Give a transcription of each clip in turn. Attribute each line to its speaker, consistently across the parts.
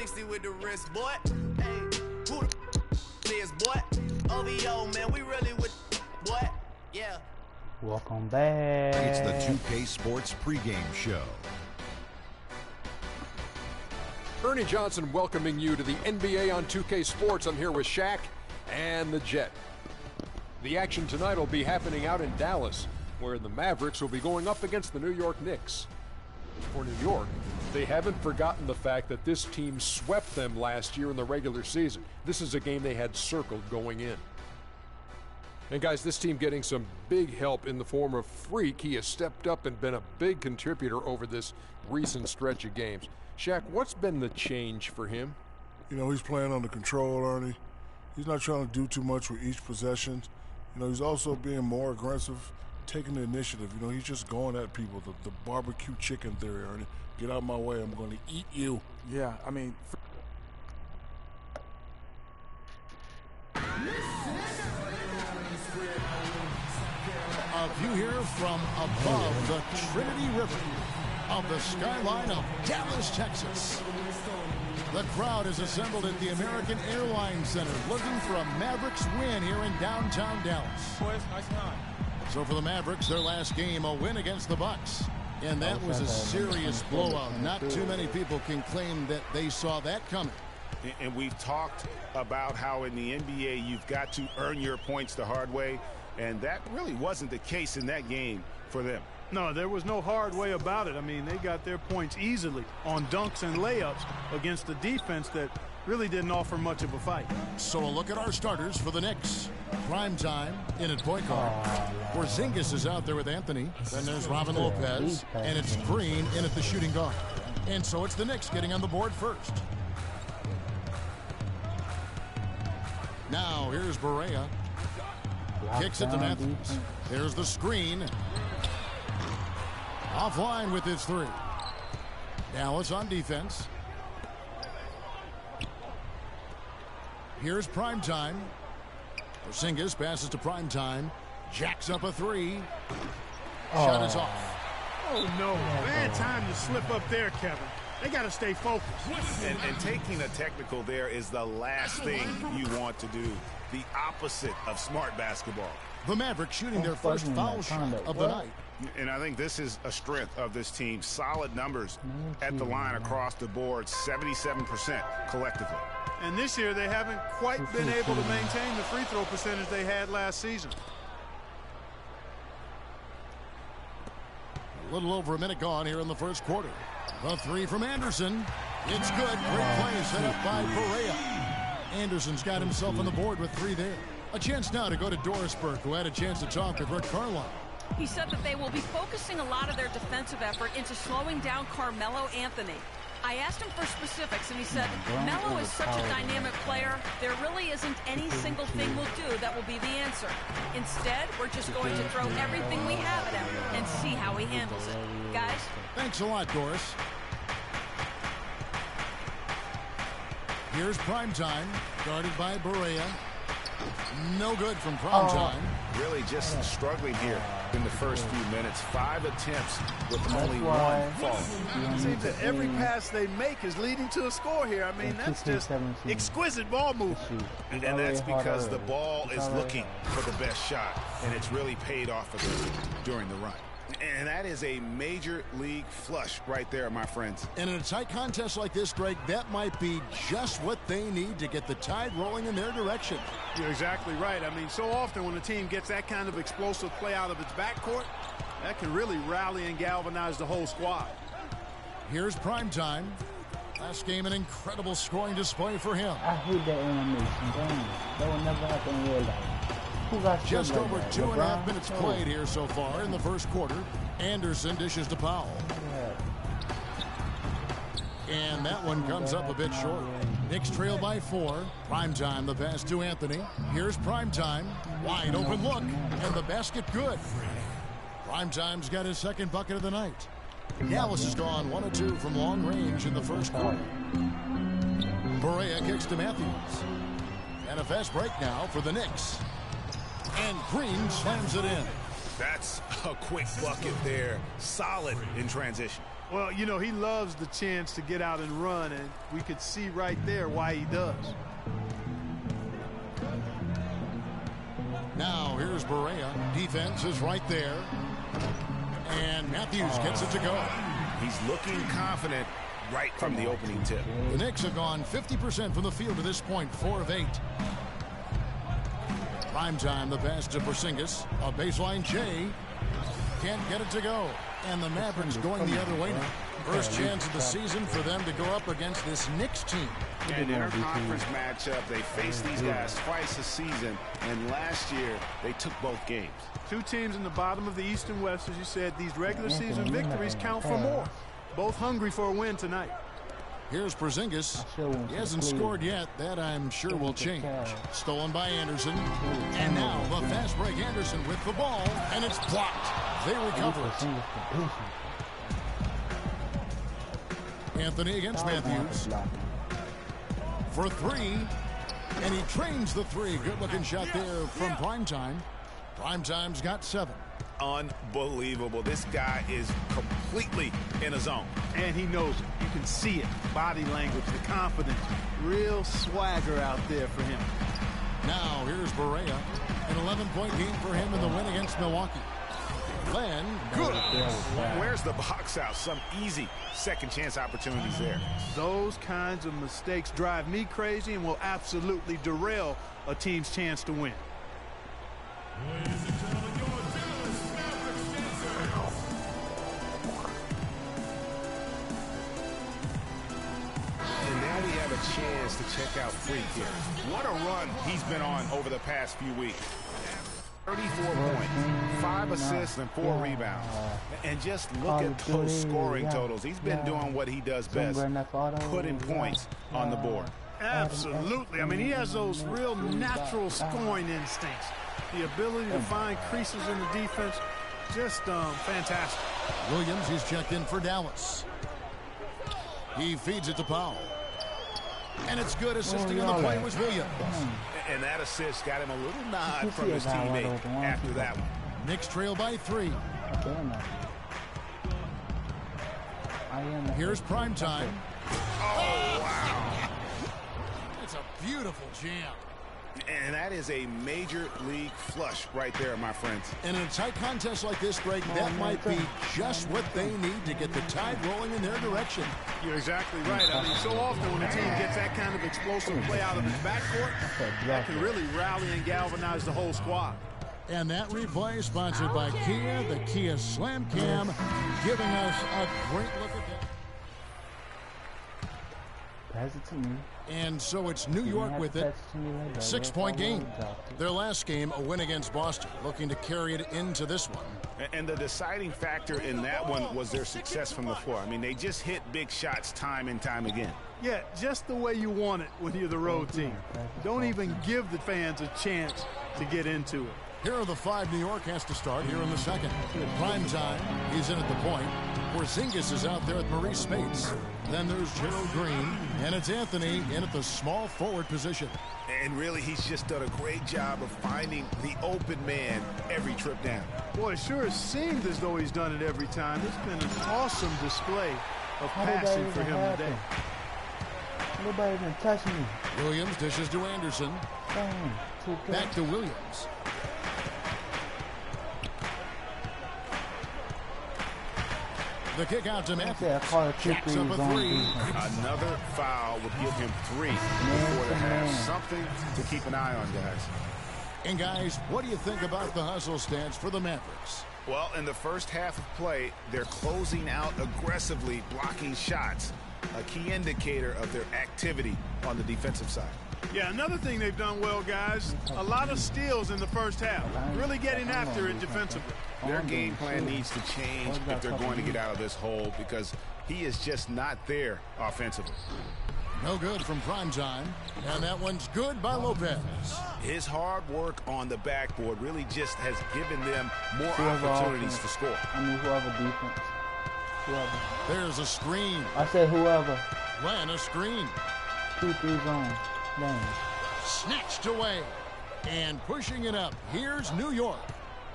Speaker 1: 360 with the wrist, boy. Hey, who the is, boy? OVO, man, we really with boy. Yeah.
Speaker 2: Welcome back.
Speaker 3: It's the 2K Sports pregame show.
Speaker 4: Ernie Johnson welcoming you to the NBA on 2K Sports. I'm here with Shaq and the Jet. The action tonight will be happening out in Dallas, where the Mavericks will be going up against the New York Knicks. For New York, they haven't forgotten the fact that this team swept them last year in the regular season. This is a game they had circled going in. And guys, this team getting some big help in the form of Freak. He has stepped up and been a big contributor over this recent stretch of games. Shaq, what's been the change for him?
Speaker 5: You know, he's playing under control, Ernie. He's not trying to do too much with each possession. You know, he's also being more aggressive, taking the initiative. You know, he's just going at people. The barbecue chicken theory, Ernie. Get out of my way. I'm going to eat you.
Speaker 6: Yeah, I mean...
Speaker 7: A view here from above the Trinity River of the skyline of Dallas, Texas. The crowd is assembled at the American Airlines Center looking for a Mavericks win here in downtown Dallas. So for the Mavericks, their last game, a win against the Bucks. And that was a serious blowout. Not too many people can claim that they saw that coming.
Speaker 8: And we've talked about how in the NBA you've got to earn your points the hard way. And that really wasn't the case in that game for them.
Speaker 9: No, there was no hard way about it. I mean, they got their points easily on dunks and layups against a defense that really didn't offer much of a fight.
Speaker 7: So a look at our starters for the Knicks. Prime time in at point guard. Porzingis is out there with Anthony. Then there's Robin Lopez. And it's Green in at the shooting guard. And so it's the Knicks getting on the board first. Now here's Barea. Kicks it to Matthews. There's the screen. Offline with his three. Dallas on defense. Here's Primetime. Porzingis passes to Primetime. Jacks up a three. Shot is off.
Speaker 9: Oh, no. Bad time to slip up there, Kevin. They got to stay focused.
Speaker 8: And taking a technical there is the last thing you want to do. The opposite of smart basketball.
Speaker 7: The Mavericks shooting their first foul shot of the night.
Speaker 8: And I think this is a strength of this team. Solid numbers at the line across the board, 77% collectively.
Speaker 9: And this year they haven't quite been able to maintain the free throw percentage they had last season.
Speaker 7: A little over a minute gone here in the first quarter. The three from Anderson. It's good. Great play set up by Barea. Anderson's got himself on the board with three there. A chance now to go to Dorisburg, who had a chance to talk with Rick Carlisle.
Speaker 10: He said that they will be focusing a lot of their defensive effort into slowing down Carmelo Anthony. I asked him for specifics, and he said, Melo is such a dynamic player, there really isn't any single thing we'll do that will be the answer. Instead, we're just going to throw everything we have at him and see how he handles it. Guys?
Speaker 7: Thanks a lot, Doris. Here's Primetime, guarded by Barea. No good from Primetime.
Speaker 8: Really just struggling here in the first few minutes. 5 attempts with only one fall.
Speaker 9: It seems that every pass they make is leading to a score here. I mean, that's just exquisite ball movement.
Speaker 8: And that's because the ball is looking for the best shot, and it's really paid off for them during the run. And that is a major league flush right there, my friends.
Speaker 7: And in a tight contest like this, Greg, that might be just what they need to get the tide rolling in their direction.
Speaker 9: You're exactly right. I mean, so often when a team gets that kind of explosive play out of its backcourt, that can really rally and galvanize the whole squad.
Speaker 7: Here's Primetime. Last game, an incredible scoring display for him.
Speaker 2: I hate that animation. Damn. That will never happen in real life.
Speaker 7: Just over 2.5 minutes played here so far in the first quarter. Anderson dishes to Powell. And that one comes up a bit short. Knicks trail by 4. Primetime, the pass to Anthony. Here's Primetime. Wide open look. And the basket good. Primetime's got his second bucket of the night. Dallas has gone 1 of 2 from long range in the first quarter. Barea kicks to Matthews. And a fast break now for the Knicks. And Green slams it in.
Speaker 8: That's a quick bucket there. Solid in transition.
Speaker 9: Well, you know, he loves the chance to get out and run, and we could see right there why he does.
Speaker 7: Now here's Berea. Defense is right there. And Matthews gets it to go.
Speaker 8: He's looking confident right from the opening tip.
Speaker 7: The Knicks have gone 50% from the field to this point, 4 of 8. Prime time, the pass to Porzingis. A baseline J. Can't get it to go. And the Mavericks going the other way now. First chance of the season for them to go up against this Knicks team.
Speaker 8: An interconference matchup. They faced these guys twice a season, and last year they took both games.
Speaker 9: Two teams in the bottom of the East and West, as you said. These regular season victories count for more. Both hungry for a win tonight.
Speaker 7: Here's Porzingis. He hasn't scored yet. That, I'm sure, will change. Stolen by Anderson. And now the fast break Anderson with the ball, and it's blocked. They recover it. Anthony against Matthews. For 3. And he trains the 3. Good-looking shot there from Primetime. Primetime's got 7.
Speaker 8: Unbelievable. This guy is completely in a zone.
Speaker 9: And he knows it. You can see it. Body language, the confidence. Real swagger out there for him.
Speaker 7: Now here's Berea. An 11-point game for him in the win against Milwaukee. Len, good.
Speaker 8: Where's the box out? Some easy second chance opportunities there.
Speaker 9: Those kinds of mistakes drive me crazy and will absolutely derail a team's chance to win.
Speaker 6: Ladies and gentlemen, your Dallas Mavericks dancers.
Speaker 8: And now we have a chance to check out Freak here. What a run he's been on over the past few weeks. 34 points, 5 assists, and 4 rebounds. And just look at those scoring totals. He's been doing what he does best, putting points on the board.
Speaker 9: Absolutely. I mean, he has those real natural scoring instincts. The ability to find creases in the defense, just fantastic.
Speaker 7: Williams, he's checked in for Dallas. He feeds it to Powell. And it's good. Assisting on the play was Williams.
Speaker 8: And that assist got him a little nod from his teammate after that one.
Speaker 7: Knicks trail by 3. Here's Primetime.
Speaker 8: Oh, wow.
Speaker 7: It's a beautiful jam.
Speaker 8: And that is a major league flush right there, my friends.
Speaker 7: And in a tight contest like this, Greg, that might be just what they need to get the tide rolling in their direction.
Speaker 9: You're exactly right. I mean, so often when a team gets that kind of explosive play out of its backcourt, that can really rally and galvanize the whole squad.
Speaker 7: And that replay sponsored by Kia, the Kia Slam Cam, giving us a great look at that.
Speaker 2: Pass it to me.
Speaker 7: And so it's New York with it. 6-point game. Their last game, a win against Boston, looking to carry it into this one.
Speaker 8: And the deciding factor in that one was their success from the floor. I mean, they just hit big shots time and time again.
Speaker 9: Yeah, just the way you want it when you're the road team. Don't even give the fans a chance to get into it.
Speaker 7: Here are the 5 New York has to start here in the second. Primetime, he's in at the point. Porzingis is out there with Maurice Spates. Then there's Gerald Green, and it's Anthony in at the small forward position.
Speaker 8: And really, he's just done a great job of finding the open man every trip down.
Speaker 9: Boy, it sure seemed as though he's done it every time. It's been an awesome display of passing for him today.
Speaker 2: Nobody even touch me.
Speaker 7: Williams dishes to Anderson. Back to Williams. The kick out to Matthews. Jacks up a 3.
Speaker 8: Another foul would give him 3 before the half. Something to keep an eye on, guys.
Speaker 7: And guys, what do you think about the hustle stance for the Mavericks?
Speaker 8: Well, in the first half of play, they're closing out aggressively, blocking shots. A key indicator of their activity on the defensive side.
Speaker 9: Yeah, another thing they've done well, guys, a lot of steals in the first half. Really getting after it defensively.
Speaker 8: Their game plan needs to change if they're going to get out of this hole because he is just not there offensively.
Speaker 7: No good from Primetime, and that one's good by Lopez.
Speaker 8: His hard work on the backboard really just has given them more opportunities to score.
Speaker 2: I mean, whoever defense. Whoever.
Speaker 7: There's a screen.
Speaker 2: I said whoever.
Speaker 7: Ran a screen.
Speaker 2: 2-3 zone. Dang.
Speaker 7: Snatched away. And pushing it up. Here's New York.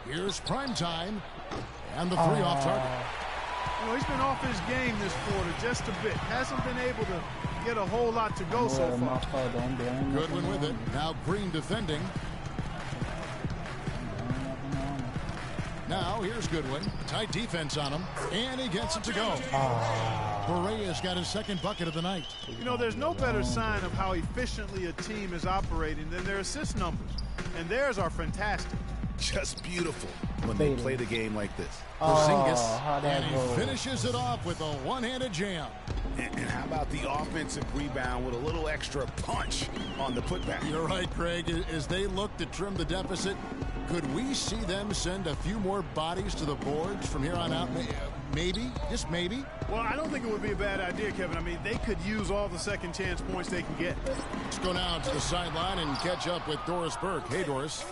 Speaker 7: Here's Primetime. And the 3 off target.
Speaker 9: You know, he's been off his game this quarter just a bit. Hasn't been able to get a whole lot to go so far.
Speaker 7: Goodwin with it. Now Green defending. Now here's Goodwin. Tight defense on him. And he gets it to go. Berea's got his second bucket of the night.
Speaker 9: You know, there's no better sign of how efficiently a team is operating than their assist numbers. And theirs are fantastic.
Speaker 8: Just beautiful when they play the game like this.
Speaker 7: Porzingis, and he finishes it off with a one-handed jam.
Speaker 8: And how about the offensive rebound with a little extra punch on the putback?
Speaker 7: You're right, Craig. As they look to trim the deficit, could we see them send a few more bodies to the boards from here on out? Maybe, just maybe.
Speaker 9: Well, I don't think it would be a bad idea, Kevin. I mean, they could use all the second chance points they can get.
Speaker 7: Let's go now to the sideline and catch up with Doris Burke. Hey, Doris.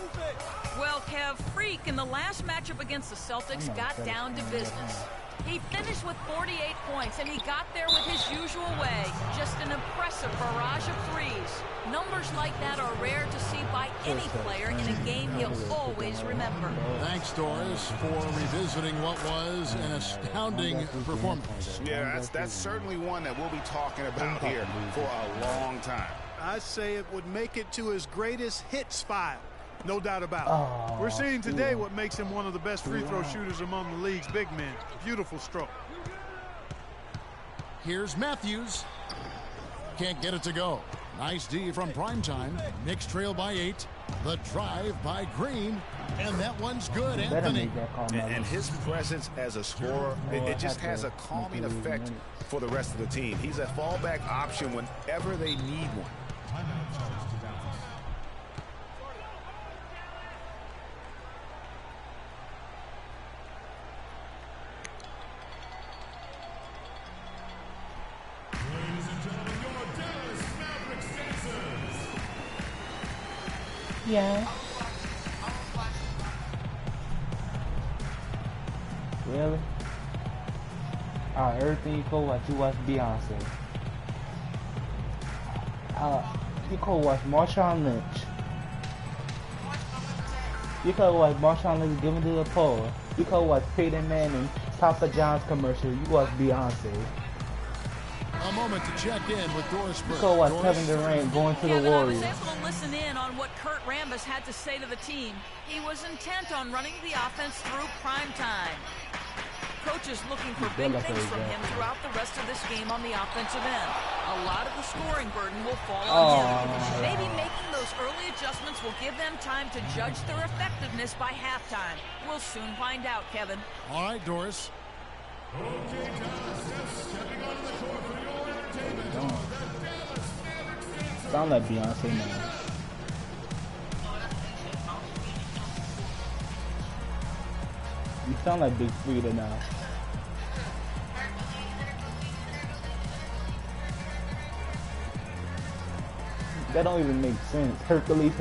Speaker 10: Well, Kev, Freak in the last matchup against the Celtics got down to business. He finished with 48 points, and he got there with his usual way. Just an impressive barrage of threes. Numbers like that are rare to see by any player in a game he'll always remember.
Speaker 7: Thanks, Doris, for revisiting what was an astounding performance.
Speaker 8: Yeah, that's certainly one that we'll be talking about here for a long time.
Speaker 9: I'd say it would make it to his greatest hits file. No doubt about it. We're seeing today what makes him one of the best free throw shooters among the league's big men. Beautiful stroke.
Speaker 7: Here's Matthews. Can't get it to go. Nice D from primetime. Knicks trail by 8. The drive by Green. And that one's good, Anthony.
Speaker 8: And his presence as a scorer, it just has a calming effect for the rest of the team. He's a fallback option whenever they need one.
Speaker 2: Yeah. Really? Everything you could watch, you watch Beyonce. You could watch Marshawn Lynch. You could watch Marshawn Lynch giving to the poor. You could watch Peyton Manning, Papa John's commercial. You watch Beyonce.
Speaker 7: A moment to check in with Doris Burke.
Speaker 2: You could watch Kevin Durant going to the Warriors.
Speaker 10: I was able to listen in on what Kurt Rambis had to say to the team. He was intent on running the offense through prime time. Coach is looking for big things from him throughout the rest of this game on the offensive end. A lot of the scoring burden will fall on him. Maybe making those early adjustments will give them time to judge their effectiveness by halftime. We'll soon find out, Kevin.
Speaker 7: All right, Doris.
Speaker 6: Okay, Dallas, stepping onto the court for your entertainment. The Dallas Mavericks.
Speaker 2: Sound like Beyonce now. You sound like Big Frida now. That don't even make sense. Hercules.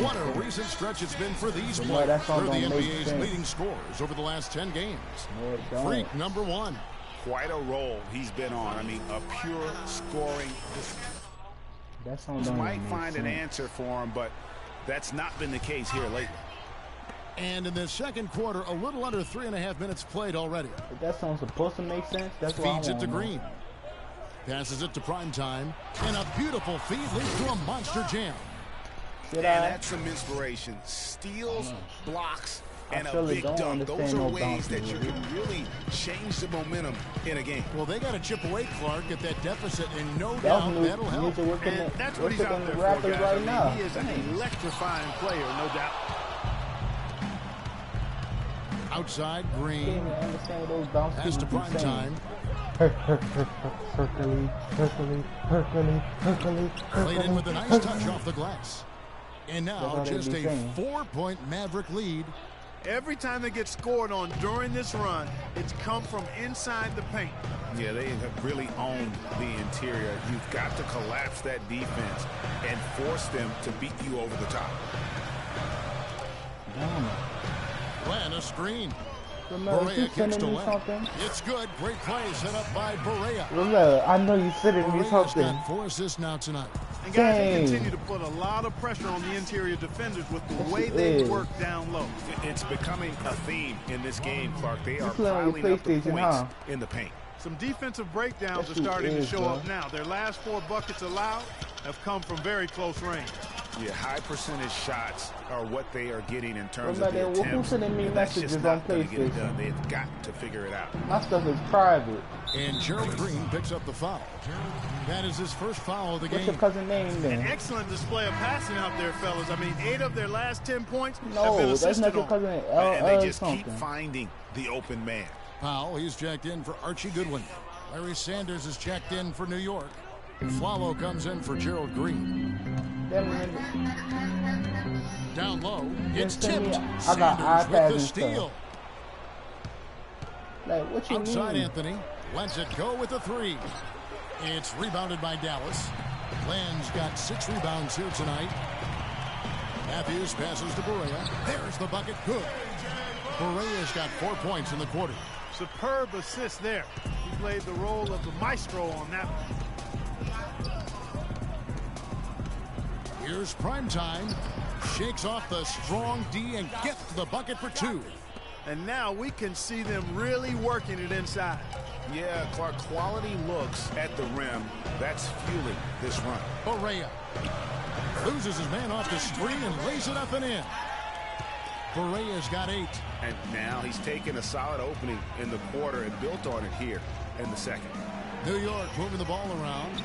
Speaker 7: What a recent stretch it's been for these players. They're the NBA's leading scorers over the last 10 games. Freak number 1.
Speaker 8: Quite a role he's been on. I mean, a pure scoring. You might find an answer for him, but that's not been the case here lately.
Speaker 7: And in the second quarter, a little under 3.5 minutes played already.
Speaker 2: If that song's supposed to make sense, that's what I want.
Speaker 7: Feeds it to Green. Passes it to primetime. And a beautiful feed leads to a monster jam.
Speaker 8: And that's some inspiration. Steals, blocks, and a big dunk. Those are ways that you can really change the momentum in a game.
Speaker 7: Well, they got to chip away, Clark, at that deficit, and no doubt that'll help.
Speaker 9: And that's what he's out there for, guys.
Speaker 2: Right now.
Speaker 9: He is an electrifying player, no doubt.
Speaker 7: Outside, Green.
Speaker 2: Pass
Speaker 7: to primetime.
Speaker 2: Hercules.
Speaker 7: Played in with a nice touch off the glass. And now just a 4-point Maverick lead.
Speaker 9: Every time they get scored on during this run, it's come from inside the paint.
Speaker 8: Yeah, they have really owned the interior. You've got to collapse that defense and force them to beat you over the top.
Speaker 7: Ran a screen.
Speaker 2: Berea kicks to left.
Speaker 7: It's good. Great play set up by Berea.
Speaker 2: I know you sending me something.
Speaker 7: Got 4 assists now tonight.
Speaker 9: And guys, they continue to put a lot of pressure on the interior defenders with the way they work down low.
Speaker 8: It's becoming a theme in this game, Clark. They are piling up the points in the paint.
Speaker 9: Some defensive breakdowns are starting to show up now. Their last 4 buckets allowed have come from very close range.
Speaker 8: Yeah, high percentage shots are what they are getting in terms
Speaker 2: of
Speaker 8: the attempts.
Speaker 2: That's just not going to get it
Speaker 8: done. They've got to figure it out.
Speaker 2: My stuff is private.
Speaker 7: And Gerald Green picks up the foul. That is his first foul of the game.
Speaker 2: What's your cousin name then?
Speaker 9: An excellent display of passing out there, fellas. I mean, 8 of their last 10 points have been
Speaker 2: No, that's
Speaker 9: assisted
Speaker 2: not your
Speaker 9: on.
Speaker 2: cousin.
Speaker 8: And they just keep finding the open man.
Speaker 7: Powell, he's checked in for Archie Goodwin. Larry Sanders is checked in for New York. Flalo comes in for Gerald Green. Down low, it's tipped. Sanders with the steal.
Speaker 2: Like, what you
Speaker 7: Outside
Speaker 2: mean?
Speaker 7: Anthony lets it go with a 3. It's rebounded by Dallas. Land's got 6 rebounds here tonight. Matthews passes to Berea. There's the bucket. Good. Berea's got 4 points in the quarter.
Speaker 9: Superb assist there. He played the role of the maestro on that one.
Speaker 7: Here's Primetime. Shakes off the strong D and gets the bucket for 2.
Speaker 9: And now we can see them really working it inside.
Speaker 8: Yeah, Clark, quality looks at the rim. That's fueling this run.
Speaker 7: Berea loses his man off the screen and lays it up and in. Berea's got 8.
Speaker 8: And now he's taken a solid opening in the quarter and built on it here in the second.
Speaker 7: New York moving the ball around.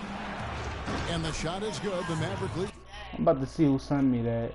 Speaker 7: And the shot is good. The Maverick lead.
Speaker 2: I'm about to see who sent me that.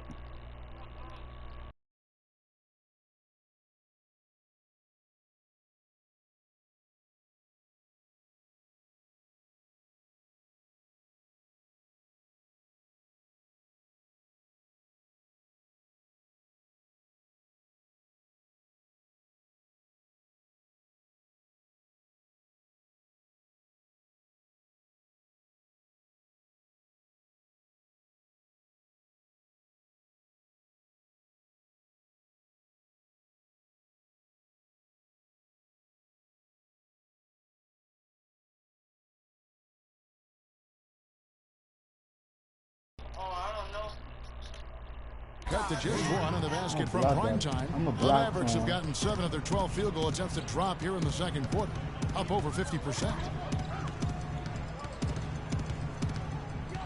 Speaker 7: Cut to just 1 in the basket from Primetime. The Mavericks have gotten 7 of their 12 field goal attempts to drop here in the second quarter, up over 50%.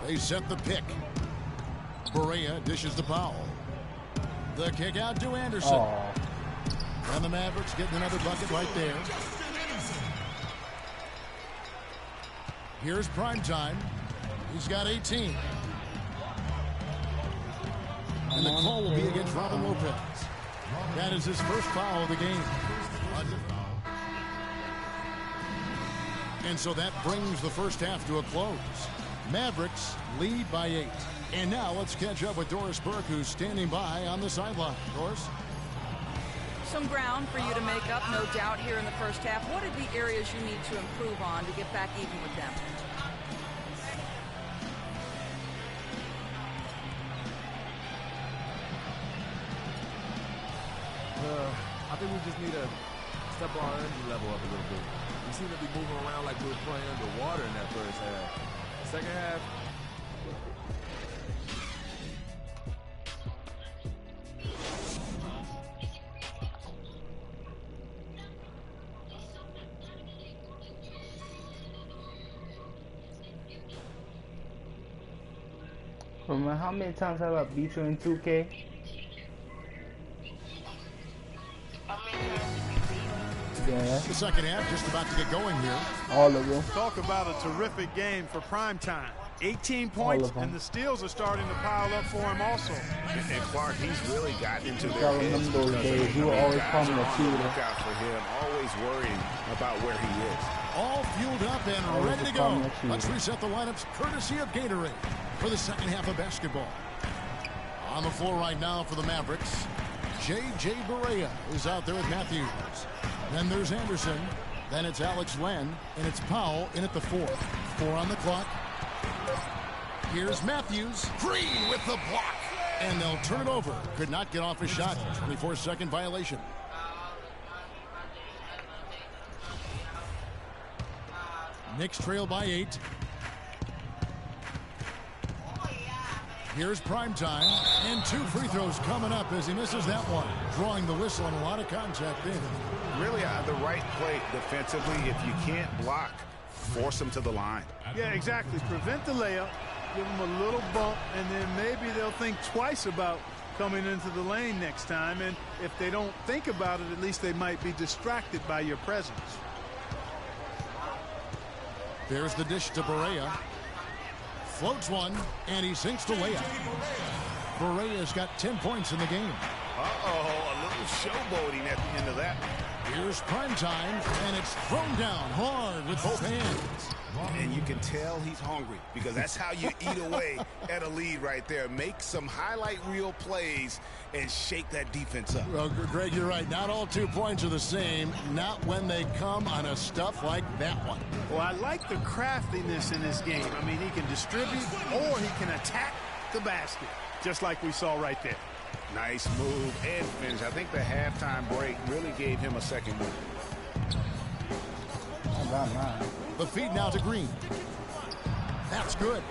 Speaker 7: They set the pick. Berea dishes to Powell. The kick out to Anderson. And the Mavericks getting another bucket right there. Here's Primetime. He's got 18. And the call will be against Robin Lopez. That is his first foul of the game. And so that brings the first half to a close. Mavericks lead by 8. And now let's catch up with Doris Burke, who's standing by on the sideline. Doris?
Speaker 10: Some ground for you to make up, no doubt, here in the first half. What are the areas you need to improve on to get back even with them?
Speaker 11: I think we just need to step our energy level up a little bit. We seem to be moving around like we were playing underwater in that first half. Second half,
Speaker 2: How many times have I beat you in 2K? Yeah.
Speaker 7: The second half just about to get going here.
Speaker 2: All of them.
Speaker 9: Talk about a terrific game for Primetime. 18 points, and the steals are starting to pile up for him also.
Speaker 8: And Clark, he's really gotten into their
Speaker 2: I remember
Speaker 8: heads.
Speaker 2: those days. You were always calling a shooter.
Speaker 8: Look out for him, always worrying about where he is.
Speaker 7: All fueled up and ready to go. Let's reset the lineups courtesy of Gatorade for the second half of basketball. On the floor right now for the Mavericks, J.J. Berea is out there with Matthews. Then there's Anderson. Then it's Alex Len. And it's Powell in at the 4. 4 on the clock. Here's Matthews. Green with the block. And they'll turn it over. Could not get off a shot. 24-second violation. Knicks trail by 8. Here's prime time, and 2 free throws coming up as he misses that one. Drawing the whistle and a lot of contact in.
Speaker 8: Really the right play defensively. If you can't block, force them to the line.
Speaker 9: Yeah, exactly. Prevent the layup, give them a little bump, and then maybe they'll think twice about coming into the lane next time. And if they don't think about it, at least they might be distracted by your presence.
Speaker 7: There's the dish to Barea. Floats one, and he sinks the layup. Barea's got 10 points in the game.
Speaker 8: Uh-oh, a little showboating at the end of that.
Speaker 7: Here's prime time, and it's thrown down hard with both hands.
Speaker 8: And you can tell he's hungry because that's how you eat away at a lead right there. Make some highlight reel plays and shake that defense up.
Speaker 7: Well, Greg, you're right. Not all 2 points are the same. Not when they come on a stuff like that one.
Speaker 9: Well, I like the craftiness in this game. I mean, he can distribute or he can attack the basket, just like we saw right there.
Speaker 8: Nice move and finish. I think the halftime break really gave him a second move.
Speaker 7: The feed now to Green. That's good.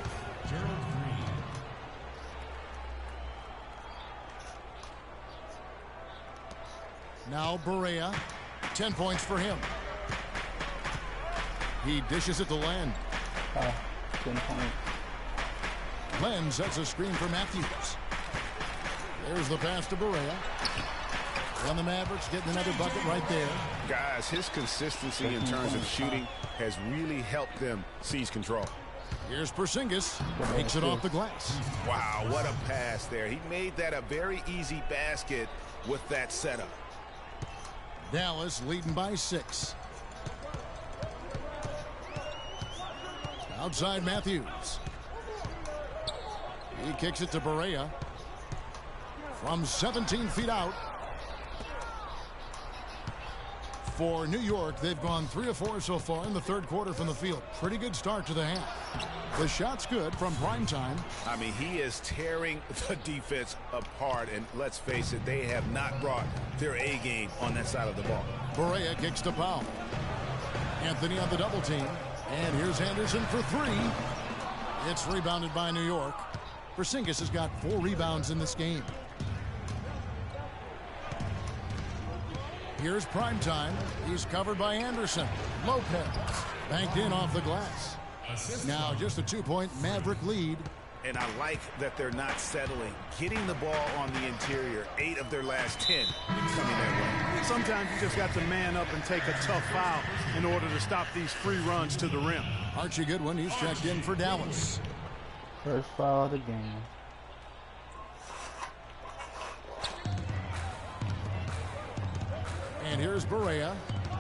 Speaker 7: Now Barea, 10 points for him. He dishes it to Len.
Speaker 2: 10 points.
Speaker 7: Len sets a screen for Matthews. There's the pass to Barea. And the Mavericks getting another bucket right there.
Speaker 8: Guys, his consistency in terms of shooting has really helped them seize control.
Speaker 7: Here's Porzingis. Takes it off the glass.
Speaker 8: Wow, what a pass there. He made that a very easy basket with that setup.
Speaker 7: Dallas leading by 6. Outside Matthews. He kicks it to Barea. From 17 feet out. For New York, they've gone 3 of 4 so far in the third quarter from the field. Pretty good start to the half. The shot's good from prime time.
Speaker 8: I mean, he is tearing the defense apart, and let's face it, they have not brought their A game on that side of the ball.
Speaker 7: Barea kicks to Powell. Anthony on the double team. And here's Anderson for 3. It's rebounded by New York. Porzingis has got 4 rebounds in this game. Here's prime time. He's covered by Anderson. Lopez banked in off the glass. Now just a 2-point Maverick lead.
Speaker 8: And I like that they're not settling. Getting the ball on the interior, 8 of their last 10 coming that way.
Speaker 9: Sometimes you just got to man up and take a tough foul in order to stop these free runs to the rim.
Speaker 7: Archie Goodwin, he's checked in for Dallas.
Speaker 2: First foul of the game.
Speaker 7: And here's Barea.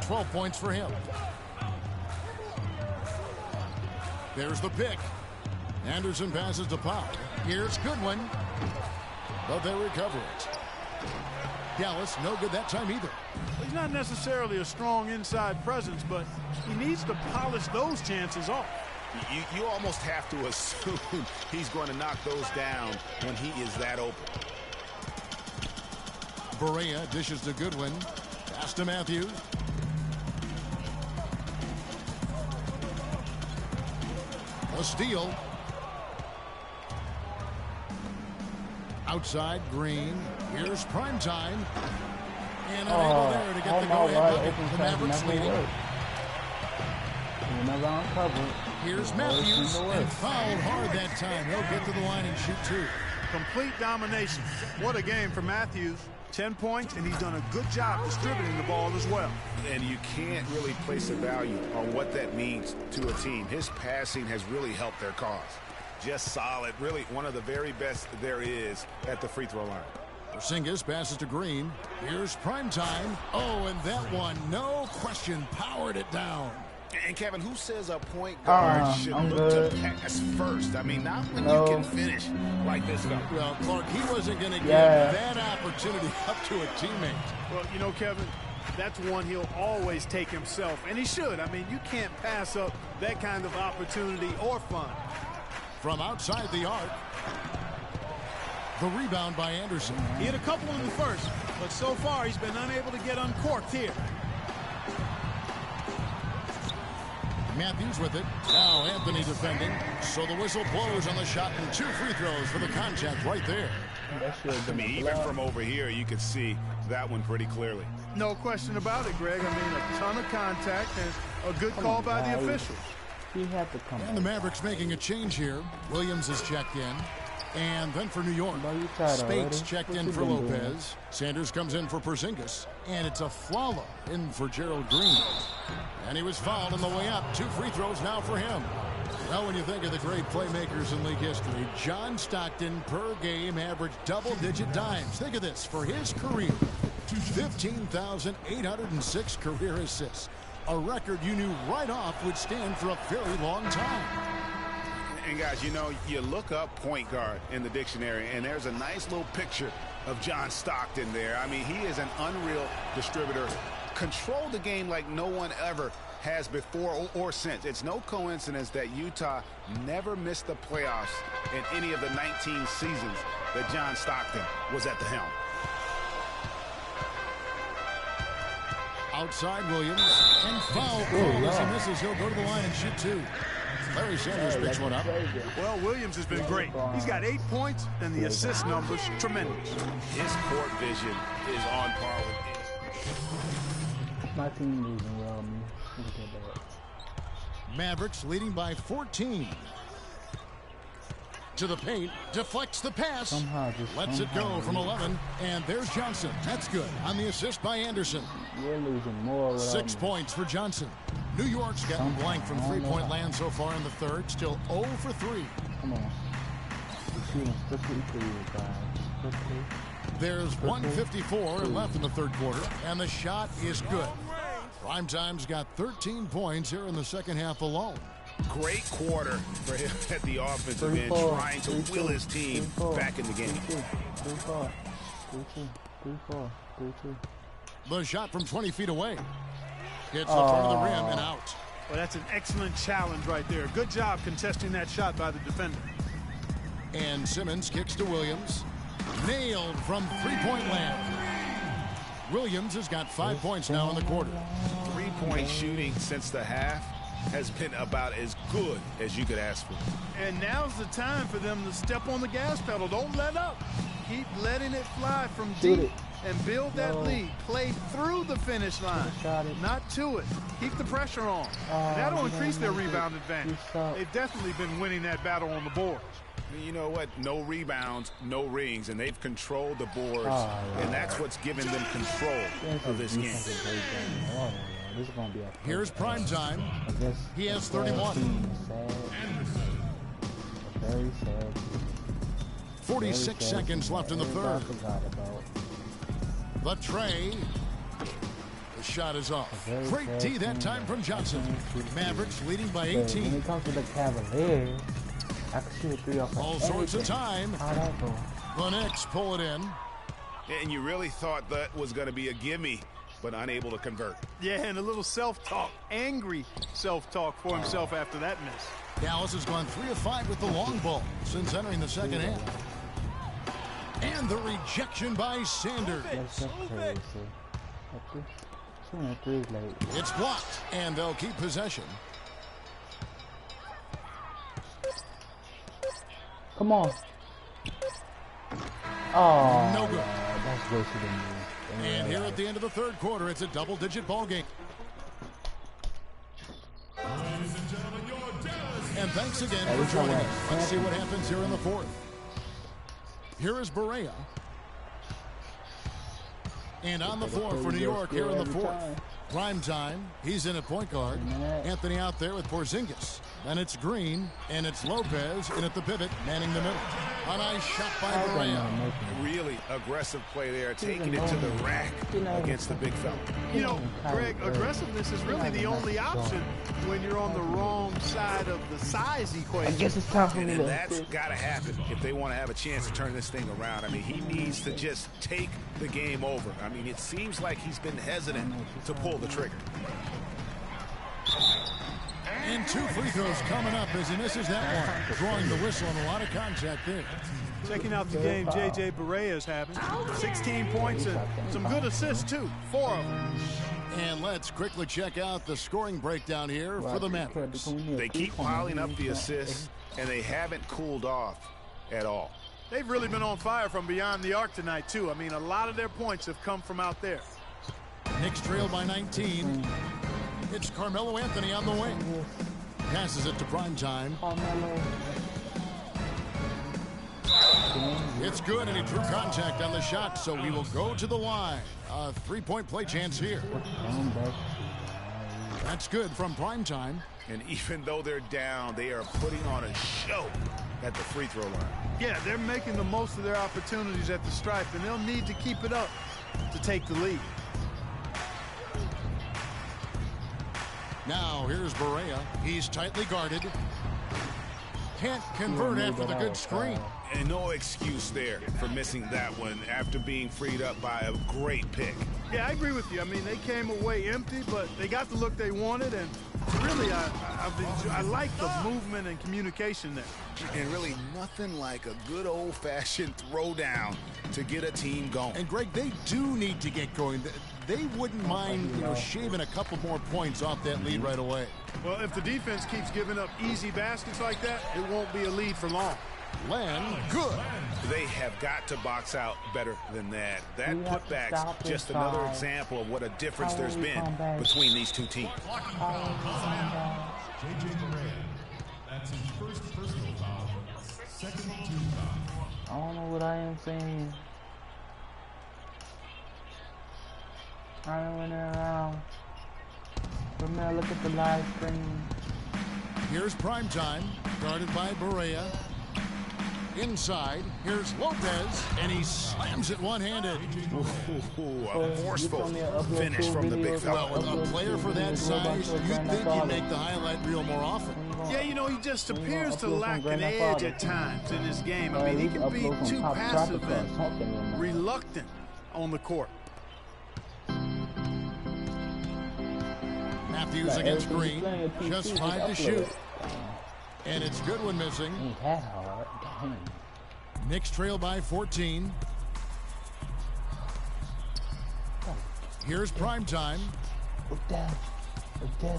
Speaker 7: 12 points for him. There's the pick. Anderson passes to Powell. Here's Goodwin. But they recover it. Dallas, no good that time either.
Speaker 9: He's not necessarily a strong inside presence, but he needs to polish those chances off.
Speaker 8: You almost have to assume he's going to knock those down when he is that open.
Speaker 7: Barea dishes to Goodwin. Pass to Matthews. A steal. Outside Green. Here's prime time. And unable there to get the go-ahead bucket. The Mavericks leading.
Speaker 2: Whenever I'm covered.
Speaker 7: Here's Matthews. And fouled hard that time. He'll get to the line and shoot 2.
Speaker 9: Complete domination. What a game for Matthews. 10 points, and he's done a good job distributing the ball as well.
Speaker 8: And you can't really place a value on what that means to a team. His passing has really helped their cause. Just solid. Really one of the very best there is at the free throw line.
Speaker 7: Porzingis passes to Green. Here's prime time. Oh, and that one, no question, powered it down.
Speaker 8: And Kevin, who says a point guard should look to pass first? I mean, not when you can finish like this, though.
Speaker 7: Well, Clark, he wasn't going to give that opportunity up to a teammate.
Speaker 9: Well, you know, Kevin, that's one he'll always take himself, and he should. I mean, you can't pass up that kind of opportunity or fun.
Speaker 7: From outside the arc, the rebound by Anderson.
Speaker 9: He had a couple in the first, but so far he's been unable to get uncorked here.
Speaker 7: Matthews with it. Now Anthony defending. So the whistle blows on the shot and 2 free throws for the contact right there.
Speaker 8: I mean, even from over here, you could see that one pretty clearly.
Speaker 9: No question about it, Greg. I mean, a ton of contact and a good call by the officials.
Speaker 2: He had to come.
Speaker 7: And the Mavericks making a change here. Williams is checked in. And then for New York, Spates checked in for Lopez. Sanders comes in for Porzingis. And it's a Flala in for Gerald Green. And he was fouled on the way up. 2 free throws now for him. Well, when you think of the great playmakers in league history, John Stockton per game averaged double-digit dimes. Think of this. For his career, 15,806 career assists. A record you knew right off would stand for a very long time.
Speaker 8: And guys, you know, you look up point guard in the dictionary, and there's a nice little picture of John Stockton there. I mean, he is an unreal distributor. Controlled the game like no one ever has before or since. It's no coincidence that Utah never missed the playoffs in any of the 19 seasons that John Stockton was at the helm.
Speaker 7: Outside Williams, and foul call as he misses. He'll go to the line and shoot 2. Larry Sanders picks one up.
Speaker 9: Well, Williams has been great. He's got 8 points, and the assist numbers tremendous.
Speaker 8: His court vision is on par with his.
Speaker 2: My team losing well, man.
Speaker 7: Mavericks leading by 14. To the paint, deflects the pass, lets it go from 11, and there's Johnson. That's good on the assist by Anderson.
Speaker 2: You're losing more.
Speaker 7: 6 points for Johnson. New York's gotten blank from three-point land so far in the third, still 0 for 3.
Speaker 2: Come on.
Speaker 7: There's 1:54 left in the third quarter, and the shot is good. Primetime's got 13 points here in the second half alone.
Speaker 8: Great quarter for him at the offensive end, trying to will his team back in the game.
Speaker 2: 3-4.
Speaker 7: The shot from 20 feet away. Hits the front of the rim and out.
Speaker 9: Well, that's an excellent challenge right there. Good job contesting that shot by the defender.
Speaker 7: And Simmons kicks to Williams. Nailed from three-point land. Williams has got 5 points now in the quarter.
Speaker 8: 3-point shooting since the half has been about as good as you could ask for.
Speaker 9: And now's the time for them to step on the gas pedal. Don't let up. Keep letting it fly from deep and build that lead. Play through the finish line, not to it. Keep the pressure on. And that'll increase their rebound advantage. They've definitely been winning that battle on the boards.
Speaker 8: You know what? No rebounds, no rings, and they've controlled the boards, and that's what's given them control of this game.
Speaker 7: Here's prime time. He has 31. 46 seconds left in the third. The tray. The shot is off. Great D that time from Johnson. Mavericks leading by 18.
Speaker 2: When it comes to the Cavaliers, I can shoot a 3 off
Speaker 7: all sorts of time.
Speaker 2: How'd that go?
Speaker 7: The Knicks pull it in.
Speaker 8: And you really thought that was going to be a gimme, but unable to convert.
Speaker 9: Yeah, and a little self-talk, angry self-talk for himself after that miss.
Speaker 7: Dallas has gone 3 of 5 with the long ball since entering the second half. And the rejection by Sanders. It's blocked, and they'll keep possession.
Speaker 2: Come on. Oh,
Speaker 7: no good.
Speaker 2: That's wasted in me.
Speaker 7: And here at the end of the third quarter, it's a double-digit ball game. And thanks again for joining us. Let's see what happens here in the fourth. Here is Barea. And on the floor for New York here in the fourth. Prime time. He's in at point guard. Anthony out there with Porzingis. Then it's Green, and it's Lopez in at the pivot, manning the middle. A nice shot by Barea.
Speaker 8: Really aggressive play there, taking it to the rack against the big fella.
Speaker 9: You know, Greg, aggressiveness is really the only option when you're on the wrong side of the size equation.
Speaker 2: I guess it's time for me to.
Speaker 8: And that's got to happen if they want to have a chance to turn this thing around. I mean, he needs to just take the game over. I mean, it seems like he's been hesitant to pull the trigger.
Speaker 7: And 2 free throws coming up as he misses that one. Drawing the whistle and a lot of contact there.
Speaker 9: Checking out the game J.J. Barea is having. 16 points and some good assists, too. 4 of them.
Speaker 7: And let's quickly check out the scoring breakdown here for the Mavericks.
Speaker 8: They keep piling up the assists, and they haven't cooled off at all.
Speaker 9: They've really been on fire from beyond the arc tonight, too. I mean, a lot of their points have come from out there.
Speaker 7: Knicks trail by 19. It's Carmelo Anthony on the wing. Passes it to Primetime. It's good, and he drew contact on the shot, so he will go to the line. A three-point play chance here. That's good from Primetime.
Speaker 8: And even though they're down, they are putting on a show at the free throw line.
Speaker 9: Yeah, they're making the most of their opportunities at the stripe, and they'll need to keep it up to take the lead.
Speaker 7: Now here's Barea. He's tightly guarded. Can't convert after the good screen.
Speaker 8: And no excuse there for missing that one after being freed up by a great pick.
Speaker 9: Yeah, I agree with you. I mean, they came away empty, but they got the look they wanted, and really, I like the movement and communication there.
Speaker 8: And really nothing like a good old-fashioned throwdown to get a team going.
Speaker 7: And Greg, they do need to get going. They wouldn't mind, shaving a couple more points off that lead right away.
Speaker 9: Well, if the defense keeps giving up easy baskets like that, it won't be a lead for long.
Speaker 7: Len, good.
Speaker 8: They have got to box out better than that. That putback's just another example of what a difference there's been between these two teams.
Speaker 6: J.J. Barea. That's his first personal foul. Second team foul.
Speaker 2: I don't know what I am saying. I am running around. Remember, look at the live stream.
Speaker 7: Here's Primetime, guarded by Barea. Inside, here's Lopez, and he slams it one-handed.
Speaker 8: A forceful finish from the big fella.
Speaker 7: Well, a player for that size, you'd think he'd make the highlight reel more often.
Speaker 9: Yeah, he just appears to lack an edge at times in his game. I mean, he can be too passive and reluctant on the court.
Speaker 7: Matthews against Green, just 5 to shoot. And it's Goodwin missing. Knicks trail by 14. Here's Primetime.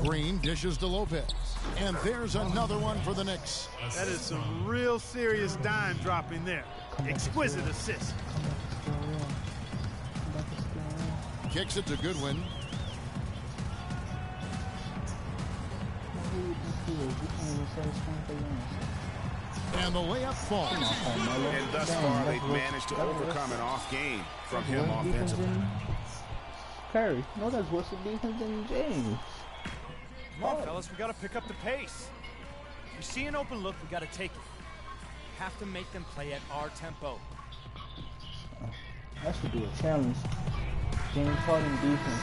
Speaker 7: Green dishes to Lopez. And there's another one for the Knicks.
Speaker 9: That is some real serious dime dropping there. Exquisite assist.
Speaker 7: Kicks it to Goodwin. And the layup falls.
Speaker 8: And thus far, they've managed to overcome an off game from him offensively.
Speaker 2: Curry, no, that's worse defense than James.
Speaker 12: Come on, fellas, we got to pick up the pace. If we see an open look, we got to take it. We have to make them play at our tempo.
Speaker 2: That should be a challenge. James Harden defense.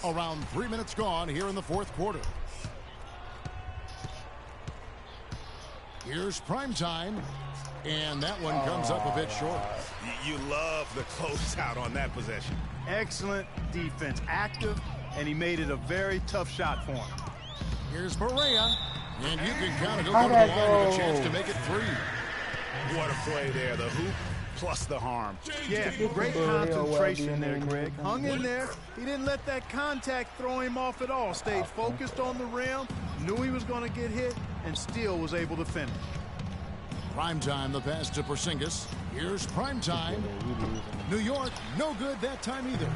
Speaker 7: Around 3 minutes gone here in the fourth quarter. Here's Primetime, and that one comes up a bit short.
Speaker 8: You love the closeout on that possession.
Speaker 9: Excellent defense, active, and he made it a very tough shot for him.
Speaker 7: Here's Barea, and you can count it. He'll go to the line with a chance to make it 3.
Speaker 8: What a play there, the hoop plus the harm.
Speaker 9: Yeah, great concentration there, Greg. Hung in there. He didn't let that contact throw him off at all. Stayed focused on the rim, knew he was going to get hit, and still was able to finish.
Speaker 7: Primetime, the pass to Porzingis. Here's Primetime. New York, no good that time either.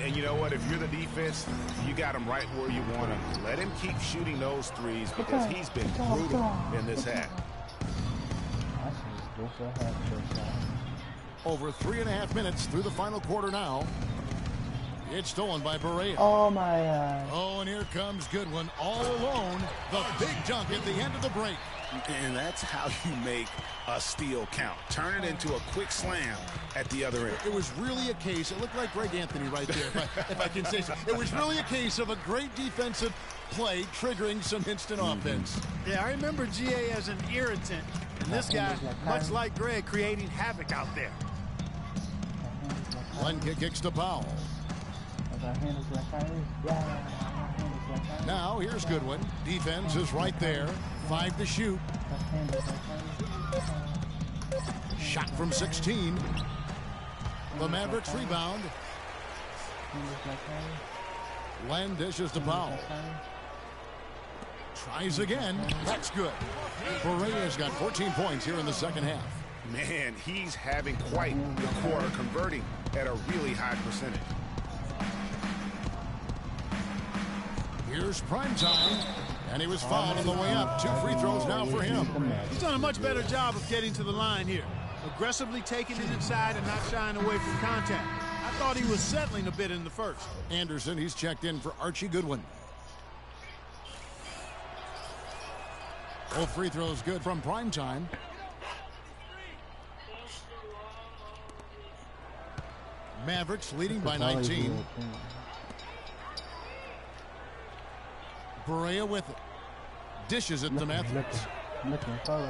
Speaker 8: And you know what? If you're the defense, you got him right where you want him. Let him keep shooting those threes because he's been brutal in this half.
Speaker 7: Over 3.5 minutes through the final quarter now. It's stolen by Barea.
Speaker 2: Oh, my God.
Speaker 7: Oh, and here comes Goodwin all alone. The big dunk at the end of the break.
Speaker 8: And that's how you make a steal count. Turn it into a quick slam at the other end.
Speaker 7: It was really a case. It looked like Greg Anthony right there, if I can say so. It was really a case of a great defensive play triggering some instant offense.
Speaker 9: Yeah, I remember GA as an irritant. And this guy, much like Greg, creating havoc out there.
Speaker 7: Len kicks to Powell. Now here's Goodwin. Defense is right there. 5 to shoot. Shot from 16. The Mavericks rebound. Len dishes to Powell. Tries again. That's good. Berea's got 14 points here in the second half.
Speaker 8: Man, he's having quite the quarter, converting at a really high percentage.
Speaker 7: Here's prime time, and he was fouled on the way up. 2 free throws now for him.
Speaker 9: He's done a much better job of getting to the line here. Aggressively taking it inside and not shying away from contact. I thought he was settling a bit in the first.
Speaker 7: Anderson, he's checked in for Archie Goodwin. Both free throws good from prime time. Mavericks leading by 19. Berea with it. Dishes it to Matthews.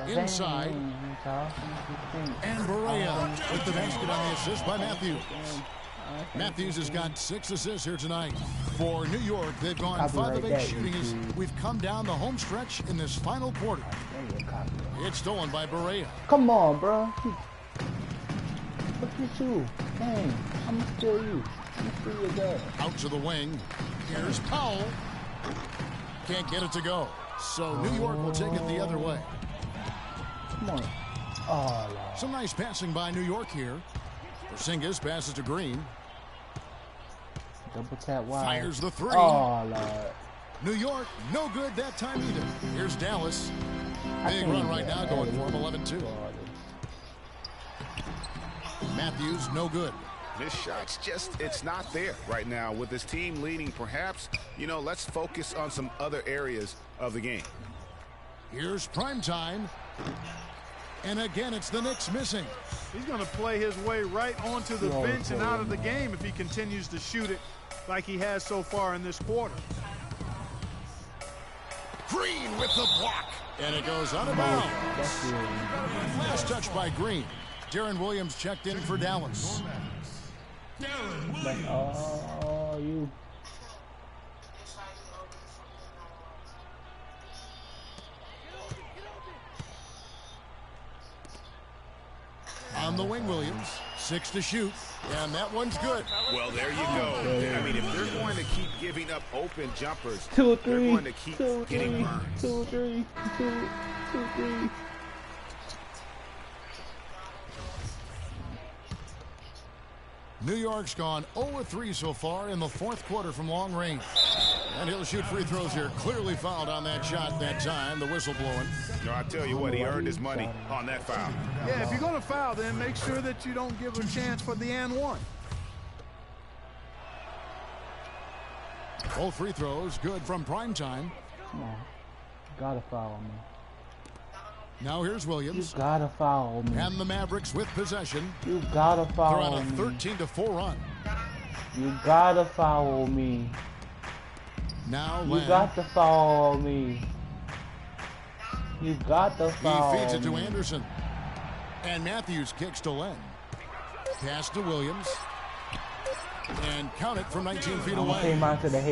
Speaker 7: Inside. And Berea with the basket on the assist by Matthews. Matthews has got 6 assists here tonight. For New York, they've gone 5 of 8 shooting as we've come down the home stretch in this final quarter. It's stolen by Berea.
Speaker 2: Come on, bro. Look at you. Dang, I'm gonna steal you. I'm gonna steal your dad.
Speaker 7: Out to the wing. Here's Powell. Can't get it to go. So New York will take it the other way.
Speaker 2: Come on. Oh, Lord.
Speaker 7: Some nice passing by New York here. Porzingis passes to Green.
Speaker 2: Double tap wide.
Speaker 7: Fires the 3.
Speaker 2: Oh, Lord.
Speaker 7: New York, no good that time either. Here's Dallas. Big run right now going for him, 11-2. Matthews, no good.
Speaker 8: This shot's just, it's not there right now. With this team leading, perhaps, you know, let's focus on some other areas of the game.
Speaker 7: Here's prime time. And again, it's the Knicks missing.
Speaker 9: He's going to play his way right onto the bench and out of the game if he continues to shoot it like he has so far in this quarter.
Speaker 7: Green with the block. And it goes out of bounds. Last touch by Green. Darren Williams checked in for Dallas.
Speaker 2: Oh, you.
Speaker 7: On the wing, Williams. 6 to shoot. And that one's good.
Speaker 8: Well, there you go. I mean, if they're going to keep giving up open jumpers,
Speaker 2: 2 3.
Speaker 8: they're going to keep getting burns.
Speaker 2: 2 3. 2 3.
Speaker 7: New York's gone 0-3 so far in the 4th quarter from long range. And he'll shoot free throws here. Clearly fouled on that shot that time. The whistle blowing.
Speaker 8: No, I tell you what, he earned his money on that foul.
Speaker 9: Yeah, if you're going to foul, then make sure that you don't give a chance for the and one.
Speaker 7: Both free throws good from prime time.
Speaker 2: Come on. Gotta foul me.
Speaker 7: Now here's Williams.
Speaker 2: You gotta foul me.
Speaker 7: And the Mavericks with possession.
Speaker 2: You gotta foul me.
Speaker 7: They're on a 13-4 run.
Speaker 2: You gotta foul me.
Speaker 7: Now
Speaker 2: you
Speaker 7: Len.
Speaker 2: got to foul me. You got to foul me.
Speaker 7: He feeds it to Anderson. And Matthews kicks to Len. Pass to Williams. And count it from 19 feet away.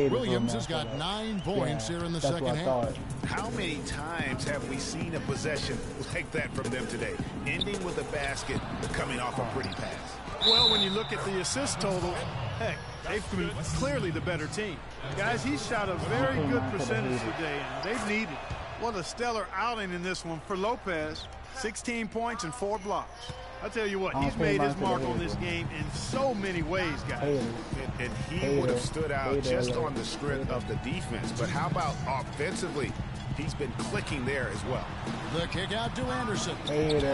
Speaker 7: Williams has got 9 points here in the second half.
Speaker 8: How many times have we seen a possession like that from them today? Ending with a basket, coming off a pretty pass.
Speaker 9: Well, when you look at the assist total, heck, they've been clearly the better team. Guys, he's shot a very good percentage today, and they've needed it. What a stellar outing in this one for Lopez. 16 points and 4 blocks. I tell you what, he's made his mark on this game in so many ways, guys.
Speaker 8: And he would have stood out just on the strength of the defense. But how about offensively? He's been clicking there as well.
Speaker 7: The kick out to Anderson. Good,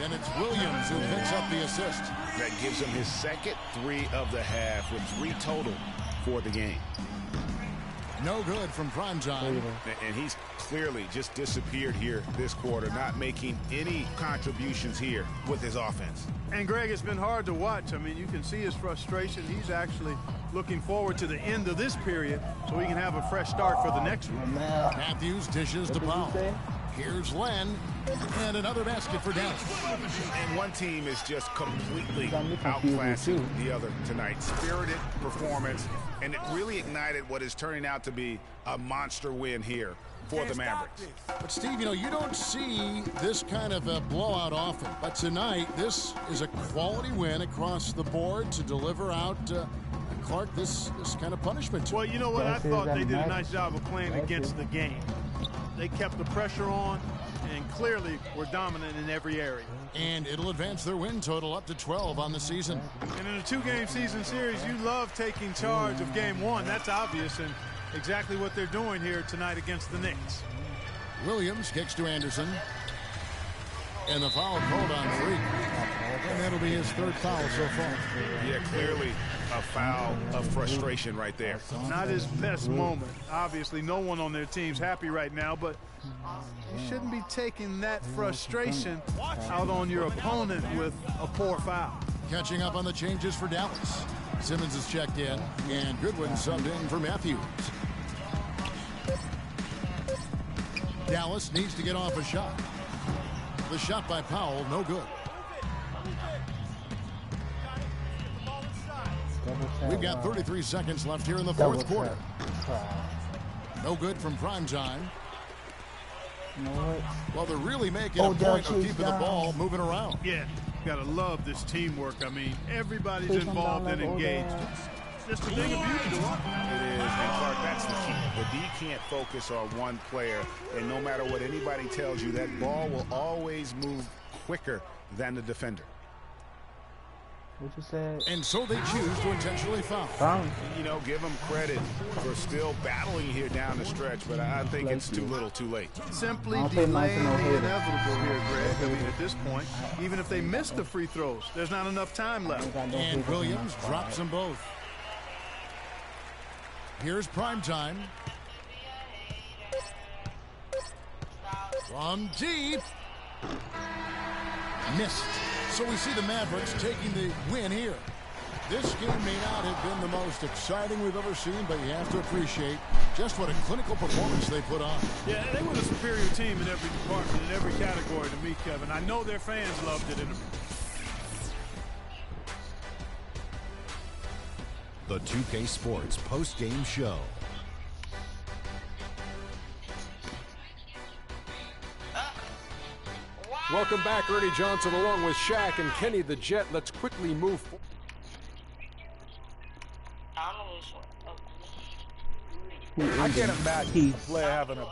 Speaker 7: and it's Williams who picks up the assist.
Speaker 8: That gives him his second 3 of the half with 3 total for the game.
Speaker 7: No good from prime time.
Speaker 8: And he's clearly just disappeared here this quarter, not making any contributions here with his offense.
Speaker 9: And Greg, it's been hard to watch. I mean, you can see his frustration. He's actually looking forward to the end of this period so he can have a fresh start for the next one.
Speaker 7: Matthews dishes to Powell. Here's Len, and another basket for Dallas.
Speaker 8: And one team is just completely outclassing the other tonight. Spirited performance, and it really ignited what is turning out to be a monster win here for the Mavericks.
Speaker 7: But, Steve, you know, you don't see this kind of a blowout often. But tonight, this is a quality win across the board to deliver out Clark this kind of punishment.
Speaker 9: Well, you know what? I thought they did a nice job of playing against the game. They kept the pressure on and clearly were dominant in every area.
Speaker 7: And it'll advance their win total up to 12 on the season.
Speaker 9: And in a two-game season series, you love taking charge of game one. That's obvious, and exactly what they're doing here tonight against the Knicks.
Speaker 7: Williams kicks to Anderson. And the foul called on Freak. And that'll be his third foul so far.
Speaker 8: Yeah, clearly a foul of frustration right there.
Speaker 9: Not his best moment. Obviously, no one on their team's happy right now, but you shouldn't be taking that frustration out on your opponent with a poor foul.
Speaker 7: Catching up on the changes for Dallas. Simmons is checked in, and Goodwin subbed in for Matthews. Dallas needs to get off a shot. The shot by Powell, no good. We've got 33 seconds left here in the fourth quarter. No good from prime time. Well, they're really making a point of keeping the ball moving around.
Speaker 9: Yeah, gotta love this teamwork. I mean, everybody's involved and engaged. It's just a thing of beauty to watch.
Speaker 8: It is, and Clark, that's the key. The D can't focus on one player, and no matter what anybody tells you, that ball will always move quicker than the defender.
Speaker 2: What you said?
Speaker 7: And so they choose to intentionally foul.
Speaker 8: You know, give them credit for still battling here down the stretch, but I think it's too little too late.
Speaker 9: Simply delaying the inevitable here, Greg. I mean, at this point, even if they miss the free throws, there's not enough time left.
Speaker 7: And Williams drops them both. Here's prime time. From deep. Missed. So we see the Mavericks taking the win here. This game may not have been the most exciting we've ever seen, but you have to appreciate just what a clinical performance they put on.
Speaker 9: Yeah, they were the superior team in every department, in every category to me, Kevin. I know their fans loved it.
Speaker 3: The 2K Sports post-game show.
Speaker 4: Welcome back, Ernie Johnson, along with Shaq and Kenny the Jet. Let's quickly move forward.
Speaker 12: I can't imagine a player having a